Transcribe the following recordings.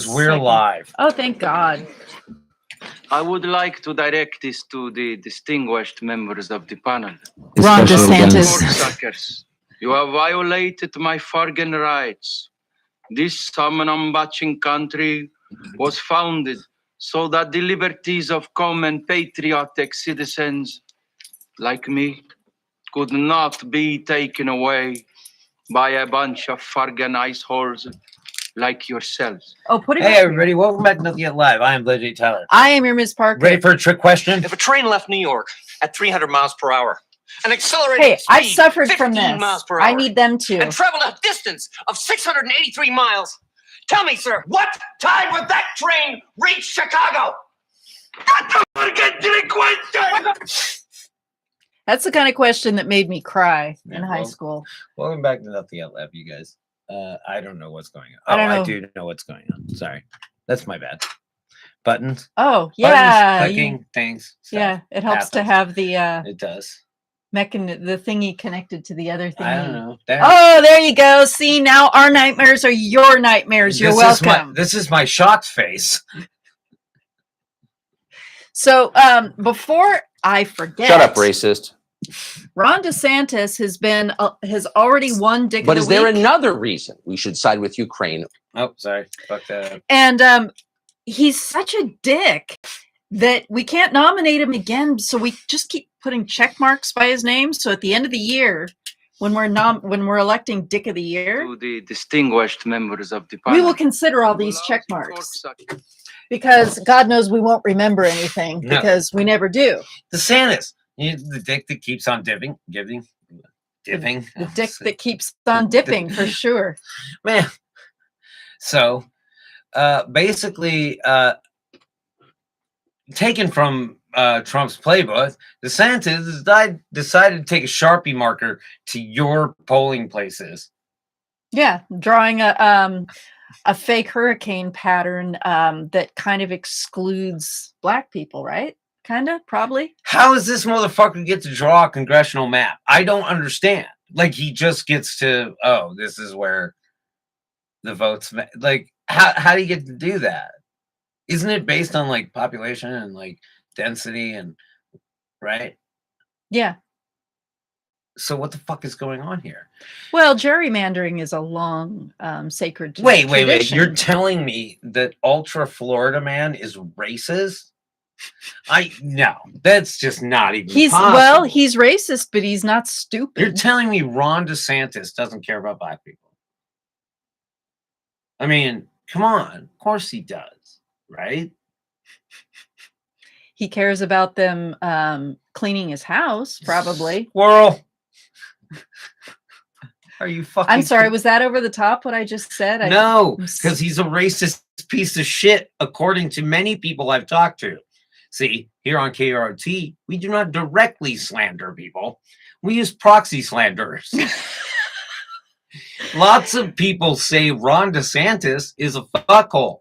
we're live. Oh, thank God. I would like to direct this to the distinguished members of the panel. Ron DeSantis. Cocksuckers, you have violated my Fargan rights. This Samanambatching country was founded so that the liberties of common patriotic citizens like me could not be taken away by a bunch of Fargan iceholes like yourselves. Oh, put it Hey, back. everybody. Welcome back to Nothing Yet Live. I am J. Tyler. I am your Miss Parker. Ready for a trick question? If a train left New York at 300 miles per hour and accelerated Hey, speed I've suffered 15 from this. miles per hour I need them to. and traveled a distance of 683 miles, tell me, sir, what time would that train reach Chicago? What the fuck is the question? That's the kind of question that made me cry in Yeah, high well, school. Welcome back to Nothing Yet Live, you guys. I don't know what's going on. I don't know. I do know what's going on. Sorry. That's my bad. Buttons. Oh, yeah. Buttons, clicking, things. Stuff. Yeah, it helps to happens. have the It does. the thingy connected to the other thingy. I don't know. Oh, there you go. See, now our nightmares are your nightmares. You're welcome. This is my shocked face. So, before I forget, Shut up, racist. Ron DeSantis has already won Dick But of is the there Week. another reason we should side with Ukraine? Oh, sorry. Fuck that up. And he's such a dick that we can't nominate him again. So we just keep putting check marks by his name. So at the end of the year, when we're electing Dick of the Year, To the distinguished members of the panel. we will consider all these check marks because God knows we won't remember anything No. because we never do. DeSantis. The dick that keeps on dipping. Dipping. The dick that keeps on dipping for sure. Man. So, basically, taken from Trump's playbook, DeSantis decided to take a Sharpie marker to your polling places. Yeah, drawing a fake hurricane pattern that kind of excludes Black people, right? Kind of, probably. How does this motherfucker get to draw a congressional map? I don't understand. Like, he just gets to, oh, this is where the votes, like, how do you get to do that? Isn't it based on, like, population and, like, density and, right? Yeah. So what the fuck is going on here? Well, gerrymandering is a long, sacred Wait. tradition. You're telling me that Ultra Florida Man is racist? No, that's just not even possible. He's racist, but he's not stupid. You're telling me Ron DeSantis doesn't care about Black people? I mean, come on. Of course he does, right? He cares about them cleaning his house, probably. Squirrel. Are you fucking... I'm sorry, was that over the top what I just said? No, because he's a racist piece of shit, according to many people I've talked to. See, here on KROT, we do not directly slander people. We use proxy slanderers. Lots of people say Ron DeSantis is a fuckhole.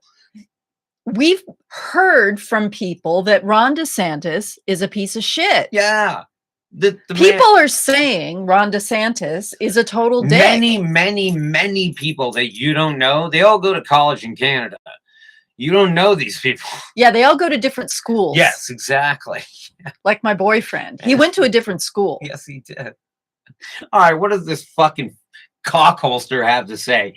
We've heard from people that Ron DeSantis is a piece of shit. Yeah. People are saying Ron DeSantis is a total dick. Many people that you don't know, they all go to college in Canada. You don't know these people. Yeah, they all go to different schools. Yes, exactly. Like my boyfriend. He went to a different school. Yes, he did. All right, what does this fucking cock holster have to say?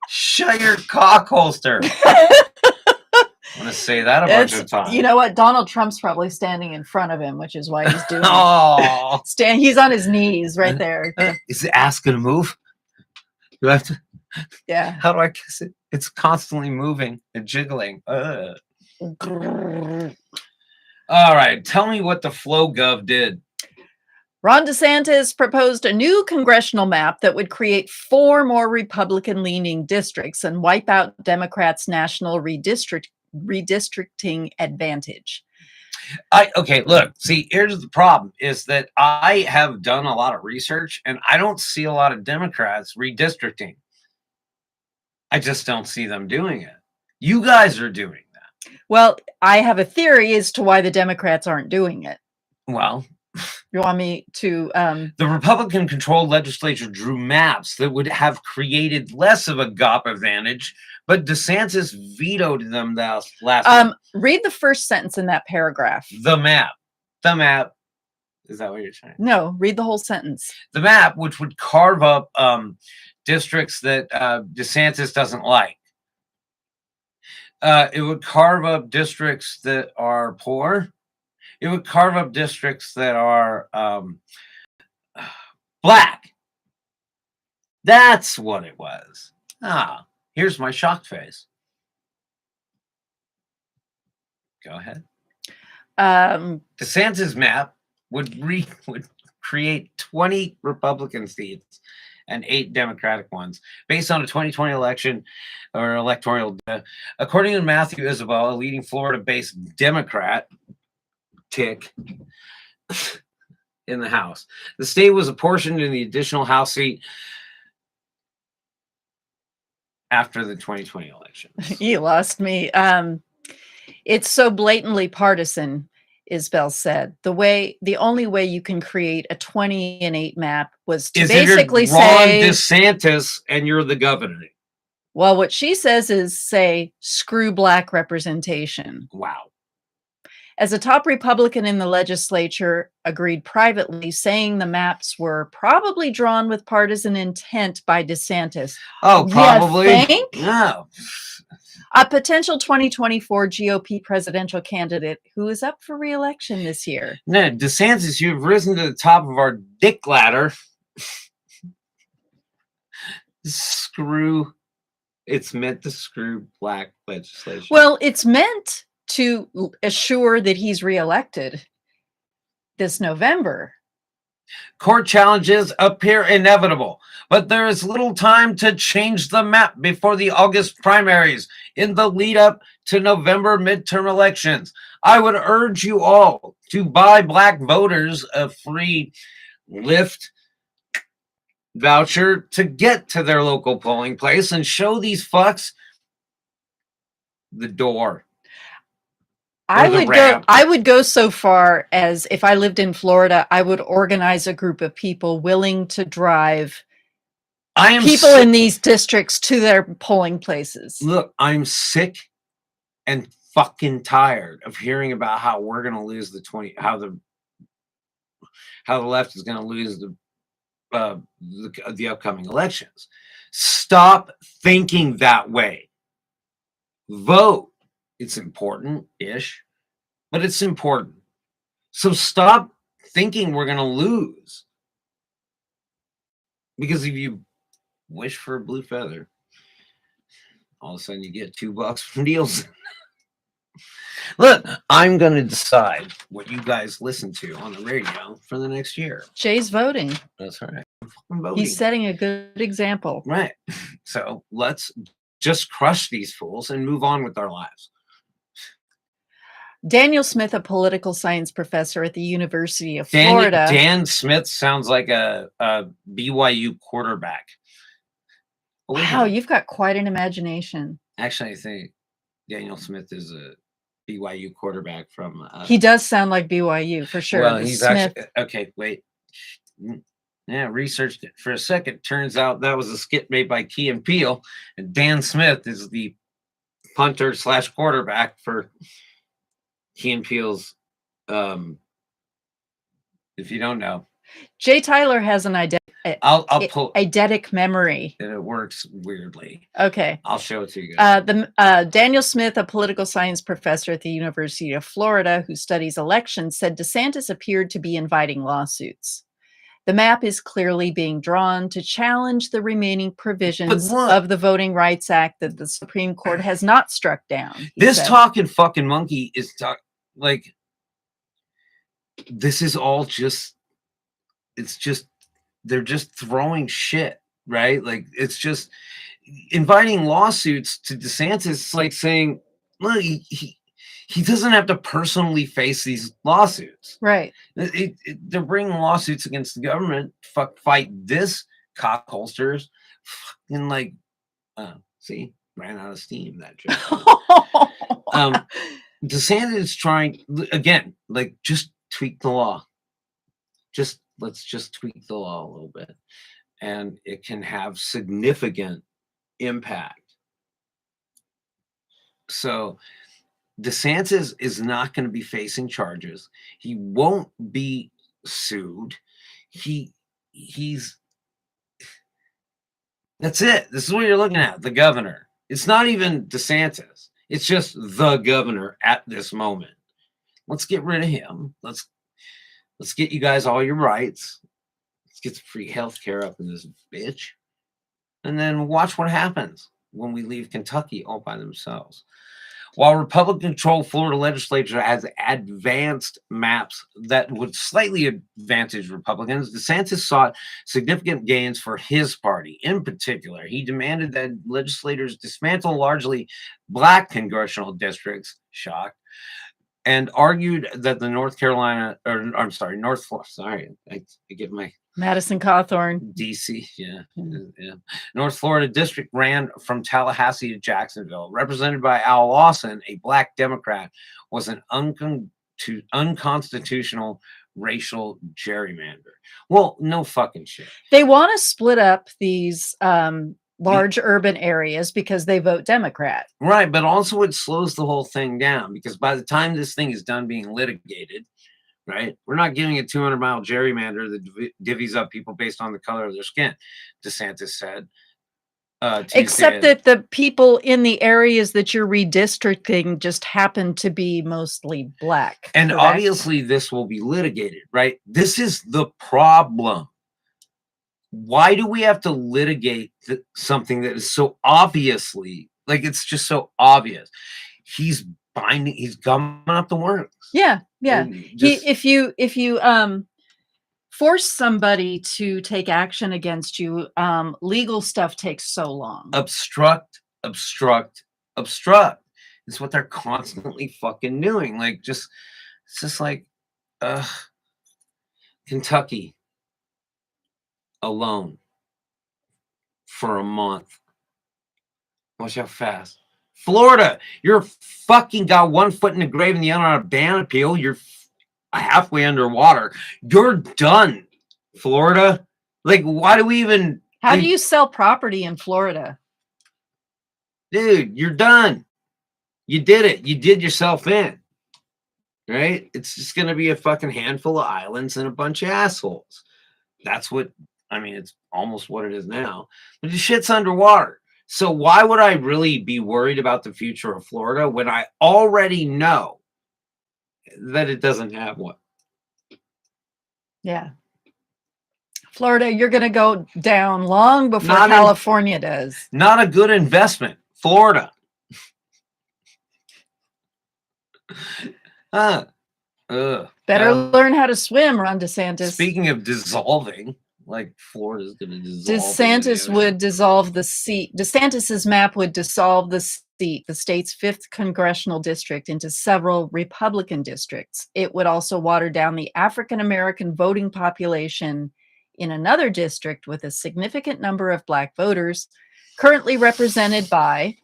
Shut your cock holster. I'm going to say that a bunch of times. You know what? Donald Trump's probably standing in front of him, which is why he's doing Oh. it. He's on his knees right there. Is the ass going to move? You have to... Yeah. How do I kiss it? It's constantly moving and jiggling. All right. Tell me what the FlowGov did. Ron DeSantis proposed a new congressional map that would create 4 more Republican-leaning districts and wipe out Democrats' national redistricting advantage. Okay, look, see, here's the problem, is that I have done a lot of research, and I don't see a lot of Democrats redistricting. I just don't see them doing it. You guys are doing that. Well, I have a theory as to why the Democrats aren't doing it. Well, You want me to? The Republican-controlled legislature drew maps that would have created less of a GOP advantage, but DeSantis vetoed them last month. Read the first sentence in that paragraph. The map. Is that what you're saying? No, read the whole sentence. The map, which would carve up districts that DeSantis doesn't like. It would carve up districts that are poor. It would carve up districts that are black. That's what it was. Here's my shocked face. Go ahead. DeSantis' map would create 20 Republican seats and 8 Democratic ones based on a 2020 election or electoral data. According to Matthew Isabel, a leading Florida-based Democrat tick in the House, the state was apportioned in the additional House seat after the 2020 election. You lost me. It's so blatantly partisan, Isabel said. The only way you can create a 20-8 map was to basically say DeSantis and you're the governor. Well, what she says is say screw black representation. Wow. As a top Republican in the legislature agreed privately, saying the maps were probably drawn with partisan intent by DeSantis. Oh, probably. You think? No. A potential 2024 GOP presidential candidate who is up for re-election this year. No, DeSantis, you've risen to the top of our dick ladder. It's meant to screw black legislation. Well, it's meant to assure that he's reelected this November. Court challenges appear inevitable, but there is little time to change the map before the August primaries in the lead up to November midterm elections. I would urge you all to buy black voters a free Lyft voucher to get to their local polling place and show these fucks the door. I would go so far as if I lived in Florida, I would organize a group of people willing to drive people in these districts to their polling places. Look, I'm sick and fucking tired of hearing about how we're going to lose how the left is going to lose the upcoming elections. Stop thinking that way. Vote. It's important-ish, but it's important. So stop thinking we're going to lose. Because if you wish for a blue feather, all of a sudden you get $2 from Nielsen. Look, I'm going to decide what you guys listen to on the radio for the next year. Jay's voting. That's right. I'm voting. He's setting a good example. Right. So let's just crush these fools and move on with our lives. Daniel Smith, a political science professor at the University of Florida. Dan Smith sounds like a BYU quarterback. Wow, you've got quite an imagination. Actually, I think Daniel Smith is a BYU quarterback from... he does sound like BYU, for sure. Well, he's actually... Okay, wait. Yeah, researched it for a second. Turns out that was a skit made by Key and Peele, and Dan Smith is the punter / quarterback for... Key and Peele's, if you don't know. Jay Tyler has an I'll pull eidetic memory. And it works weirdly. Okay. I'll show it to you guys. Daniel Smith, a political science professor at the University of Florida who studies elections, said DeSantis appeared to be inviting lawsuits. The map is clearly being drawn to challenge the remaining provisions of the Voting Rights Act that the Supreme Court has not struck down. This talking fucking monkey is like, this is all just, it's just, they're just throwing shit, right? Like, it's just inviting lawsuits to DeSantis. It's like saying, look, he doesn't have to personally face these lawsuits. Right. They're bringing lawsuits against the government. Fight this cock holsters. And like, see, ran out of steam, that joke. DeSantis is trying, again, like, just tweak the law. let's just tweak the law a little bit, and it can have significant impact. So DeSantis is not going to be facing charges. He won't be sued. He's that's it. This is what you're looking at. The governor. It's not even DeSantis. It's just the governor at this moment. Let's get rid of him. Let's get you guys all your rights. Let's get some free health care up in this bitch. And then watch what happens when we leave Kentucky all by themselves. While Republican-controlled Florida legislature has advanced maps that would slightly advantage Republicans, DeSantis sought significant gains for his party. In particular, he demanded that legislators dismantle largely black congressional districts, shocked, and argued that the North Florida, I get my Madison Cawthorn. DC, yeah. North Florida district ran from Tallahassee to Jacksonville. Represented by Al Lawson, a black Democrat, was an unconstitutional racial gerrymander. Well, no fucking shit. They want to split up these large urban areas because they vote Democrat. Right, but also it slows the whole thing down because by the time this thing is done being litigated, right, we're not giving a 200-mile gerrymander that divvies up people based on the color of their skin, DeSantis said. Except that the people in the areas that you're redistricting just happen to be mostly black. And correct? Obviously this will be litigated, right? This is the problem. Why do we have to litigate something that is so obviously, like, it's just so obvious? He's gumming up the works. Yeah. Just, If you force somebody to take action against you, legal stuff takes so long. obstruct. It's what they're constantly fucking doing. Like, it's just like, Kentucky alone for a month. Watch how fast. Florida, you're fucking got one foot in the grave and the other on a banana peel. You're halfway underwater. You're done, Florida. Like, why do we even? How do you sell property in Florida? Dude, you're done. You did it. You did yourself in. Right? It's just going to be a fucking handful of islands and a bunch of assholes. That's what, I mean, it's almost what it is now. But the shit's underwater. So why would I really be worried about the future of Florida when I already know that it doesn't have one? Yeah. Florida, you're going to go down long before California does. Not a good investment. Florida. Better learn how to swim, Ron DeSantis. Speaking of dissolving, like Florida's going to dissolve. DeSantis would dissolve the seat. DeSantis's map would dissolve the seat, the state's 5th congressional district, into several Republican districts. It would also water down the African-American voting population in another district with a significant number of black voters, currently represented by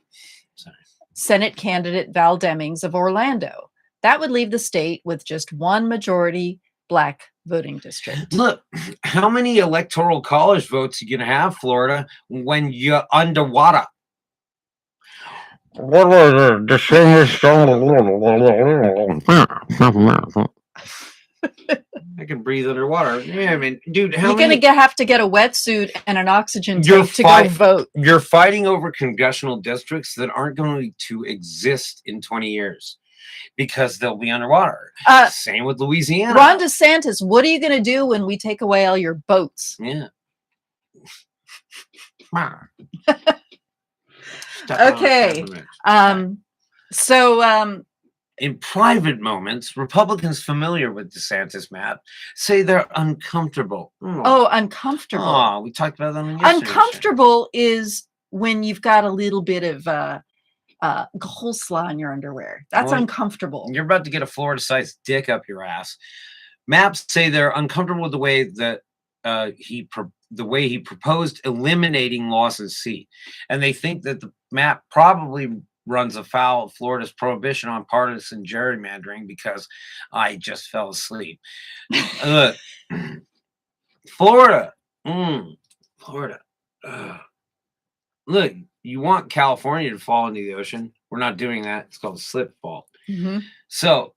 Senate candidate Val Demings of Orlando. That would leave the state with just one majority black voting district. Look, how many electoral college votes are you going to have, Florida, when you're underwater? What was the singers I can breathe underwater. Yeah, I mean, dude, You're going to have to get a wetsuit and an oxygen tank to go vote. You're fighting over congressional districts that aren't going to exist in 20 years because they'll be underwater. Same with Louisiana. Ron DeSantis, what are you going to do when we take away all your boats? Yeah. Okay. In private moments, Republicans familiar with DeSantis' map say they're uncomfortable. Oh, uncomfortable. Oh, we talked about that on yesterday's Uncomfortable is when you've got a little bit of coleslaw in your underwear. That's uncomfortable. You're about to get a Florida-sized dick up your ass. Maps say they're uncomfortable with the way that he proposed eliminating Lawson's seat, and they think that the map probably runs afoul of Florida's prohibition on partisan gerrymandering because I just fell asleep. Look, Florida, Florida. Look, you want California to fall into the ocean. We're not doing that. It's called a slip fault. So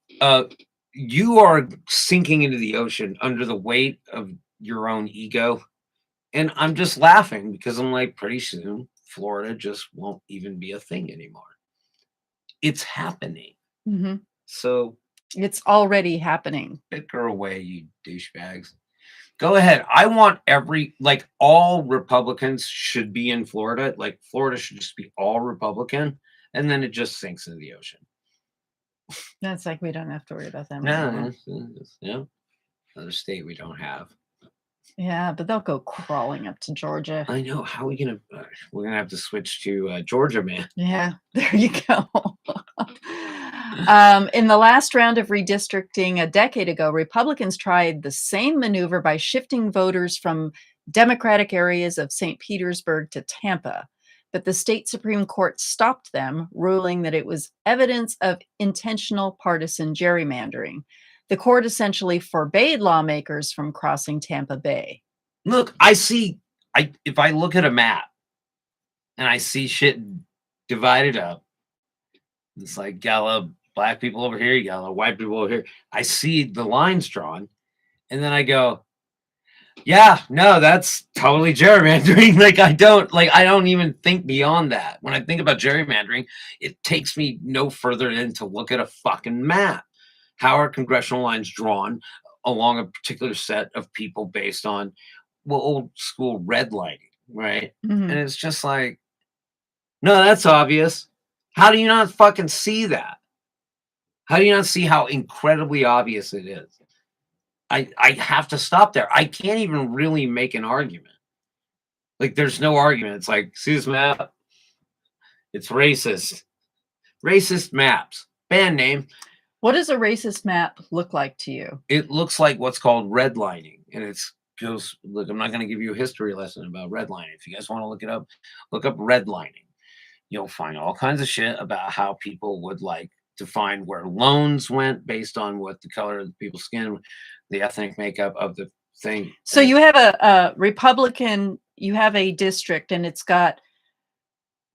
you are sinking into the ocean under the weight of your own ego. And I'm just laughing because I'm like, pretty soon, Florida just won't even be a thing anymore. It's happening. So It's already happening. pick her away, you douchebags. Go ahead. I want all Republicans should be in Florida. Like Florida should just be all Republican, and then it just sinks into the ocean. That's like we don't have to worry about them. No, yeah. Another state we don't have. Yeah, but they'll go crawling up to Georgia. I know. How are we gonna? We're gonna have to switch to Georgia, man. Yeah, there you go. In the last round of redistricting a decade ago, Republicans tried the same maneuver by shifting voters from Democratic areas of St. Petersburg to Tampa. But the state Supreme Court stopped them, ruling that it was evidence of intentional partisan gerrymandering. The court essentially forbade lawmakers from crossing Tampa Bay. Look, if I look at a map and I see shit divided up, it's like got a lot of black people over here, you got a lot of white people over here. I see the lines drawn, and then I go, yeah, no, that's totally gerrymandering. I don't even think beyond that. When I think about gerrymandering, it takes me no further than to look at a fucking map. How are congressional lines drawn along a particular set of people based on, old school redlining, right? And it's just like, no, that's obvious. How do you not fucking see that? How do you not see how incredibly obvious it is? I have to stop there. I can't even really make an argument. There's no argument. It's like, see this map? It's racist. Racist maps. Band name. What does a racist map look like to you? It looks like what's called redlining. And look, I'm not going to give you a history lesson about redlining. If you guys want to look it up, look up redlining. You'll find all kinds of shit about how people would like to find where loans went based on what the color of the people's skin, the ethnic makeup of the thing. So you have a Republican, you have a district, and it's got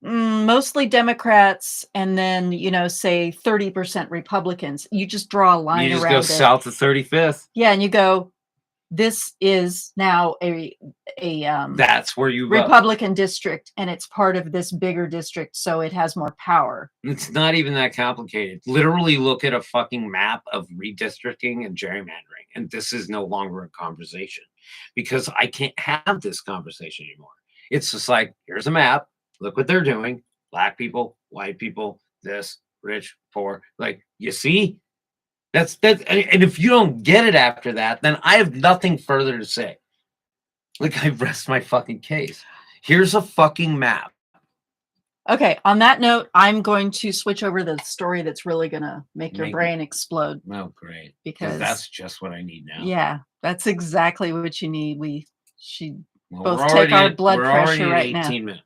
mostly Democrats, and then say 30% Republicans. You just draw a line you just around go it. south of 35th. Yeah, and you go, this is now a that's where you Republican district, and it's part of this bigger district, so it has more power. It's not even that complicated. Literally look at a fucking map of redistricting and gerrymandering, and this is no longer a conversation because I can't have this conversation anymore. It's just like, here's a map. Look what they're doing. Black people, white people, this, rich, poor. You see? That's and if you don't get it after that, then I have nothing further to say. I rest my fucking case. Here's a fucking map. Okay, on that note, I'm going to switch over to the story that's really going to make your brain explode. Oh, great. Because that's just what I need now. Yeah, that's exactly what you need. We should both we're take our blood we're pressure already right 18 now. minutes.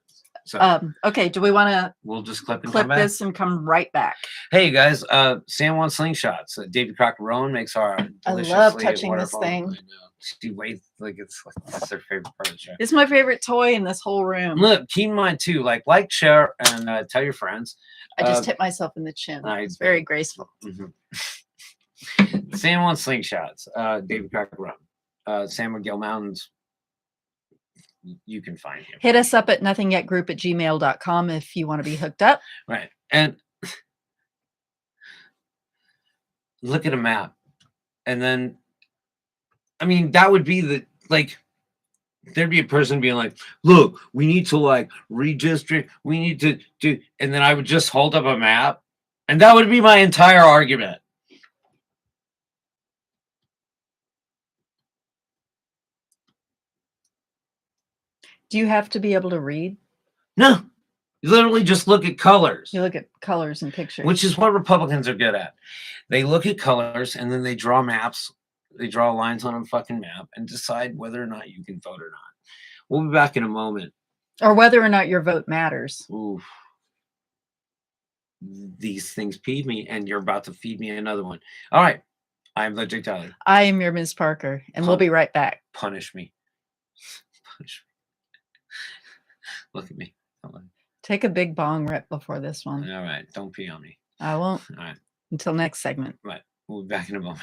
So Okay, do we want to we'll just clip and come back? this and come right back? Hey guys, Sam wants slingshots. David Crocker Rowan makes our I deliciously love touching this wonderful- thing. I know. She waits that's their favorite part of the show. It's my favorite toy in this whole room. Look, keep in mind too, like, share, and tell your friends. I just hit myself in the chin. It's very graceful. Sam wants slingshots. David Crocker Rowan. Sam McGill Mountains. You can find him. Hit us up at nothingyetgroup@gmail.com if you want to be hooked up. Right. And look at a map. And then, I mean, that would be there'd be a person being like, look, we need to redistrict. We need to do, and then I would just hold up a map. And that would be my entire argument. Do you have to be able to read? No. You literally just look at colors. You look at colors and pictures. Which is what Republicans are good at. They look at colors and then they draw maps. They draw lines on a fucking map and decide whether or not you can vote or not. We'll be back in a moment. Or whether or not your vote matters. Oof. these things peeve me, and you're about to feed me another one. All right. I'm Legend Tyler. I am your Ms. Parker, and we'll be right back. Punish me. Punish me. Look at me. Take a big bong rip before this one. All right. Don't pee on me. I won't. All right. Until next segment. Right. We'll be back in a moment.